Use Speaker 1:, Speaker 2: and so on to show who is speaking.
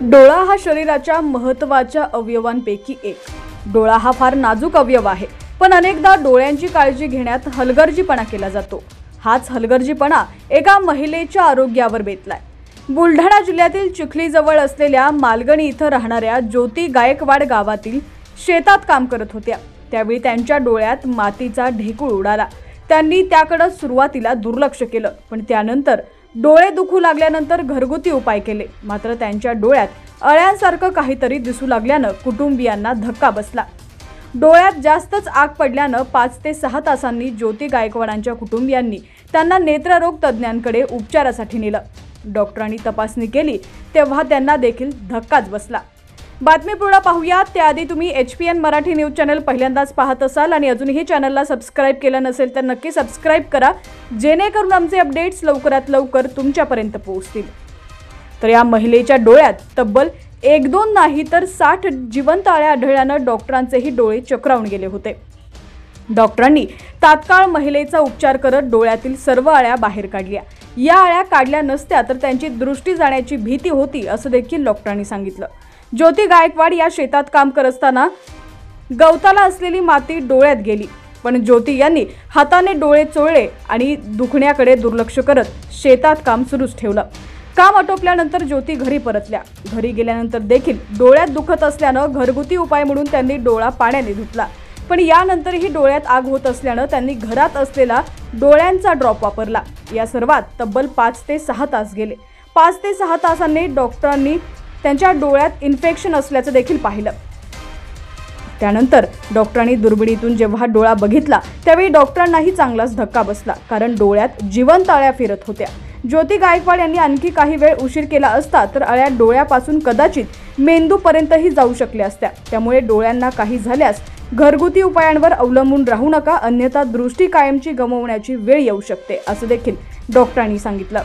Speaker 1: डोळा हा शरीराच्या महत्त्वाच्या अवयवांपैकी एक। डोळा हा फार नाजूक अवयव आहे, पण अनेकदा डोळ्यांची काळजी घेण्यात हलगर्जीपणा केला जातो। हाच हलगर्जीपणा एका महिलेच्या आरोग्यावर बेतलाय। बुलढाणा जिल्ह्यातील चिखलीजवळ असलेल्या मालगणी इथं राहणाऱ्या ज्योती गायकवाड गावातील शेतात काम करत होत्या। त्यावेळी त्यांच्या डोळ्यात मातीचा ढेकूळ उडाला। त्यांनी त्याकडे सुरुवातीला दुर्लक्ष केलं, पण त्यानंतर डोळे दुखू लागल्यानंतर घरगुती उपाय केले। मात्र त्यांच्या डोळ्यात अळ्यांसारखं काहीतरी दिसू लागल्यानं कुटुंबियांना धक्का बसला। डोळ्यात जास्तच आग पडल्यानं 5 ते 6 तासांनी ज्योती गायकवाडांच्या कुटुंबियांनी त्यांना नेत्ररोग तज्ज्ञांकडे उपचारासाठी नेलं। डॉक्टरांनी तपासणी केली तेव्हा त्यांना देखील धक्काच बसला। बातमी पूर्ण पाहूया त्याआधी तुम्ही HPN मराठी न्यूज चॅनल पहिल्यांदाच पाहत असाल आणि अजूनही चॅनलला सबस्क्राइब केलं नसेल तर नक्की सबस्क्राइब करा, जेणेकरून आमचे अपडेट्स लवकरात लवकर तुमच्यापर्यंत पोहोचतील। तर या महिलेच्या डोळ्यात तब्बल 1-2 नाही तर 60 जिवंत अळ्या आढळल्यानं डॉक्टरांचेही डोळे चक्रावून गेले होते। डॉक्टरांनी तात्काळ महिलेचा उपचार करत डोळ्यातील सर्व अळ्या बाहेर काढल्या। या अळ्या काढल्या नसत्या तर त्यांची दृष्टी जाण्याची भीती होती असं देखील डॉक्टरांनी सांगितलं। ज्योती गायकवाड या शेतात काम करत असताना गवताला असलेली माती डोळ्यात गेली, पण ज्योती यांनी हाताने डोळे चोळले आणि दुखण्याकडे दुर्लक्ष करत शेतात काम सुरूच ठेवलं। काम आटोपल्यानंतर ज्योती घरी परतल्या। घरी गेल्यानंतर देखील डोळ्यात दुखत असल्यानं घरगुती उपाय म्हणून त्यांनी डोळा पाण्याने धुतला, पण यानंतरही डोळ्यात आग होत असल्यानं त्यांनी घरात असलेला डोळ्यांचा ड्रॉप वापरला। या सर्वात तब्बल 5 ते 6 तास गेले। 5 ते 6 तासांनी डॉक्टरांनी त्यांच्या डोळ्यात इन्फेक्शन असल्याचं देखील पाहिलं। त्यानंतर डॉक्टरांनी दुर्बिणीतून जेव्हा डोळा बघितला त्यावेळी डॉक्टरांनाही चांगलाच धक्का बसला, कारण डोळ्यात जिवंत अळ्या फिरत होत्या। ज्योती गायकवाड यांनी आणखी काही वेळ उशीर केला असता तर अळ्या डोळ्यापासून कदाचित मेंदूपर्यंतही जाऊ शकल्या असत्या। त्यामुळे डोळ्यांना काही झाल्यास घरगुती उपायांवर अवलंबून राहू नका, अन्यथा दृष्टी कायमची गमावण्याची वेळ येऊ शकते असं देखील डॉक्टरांनी सांगितलं।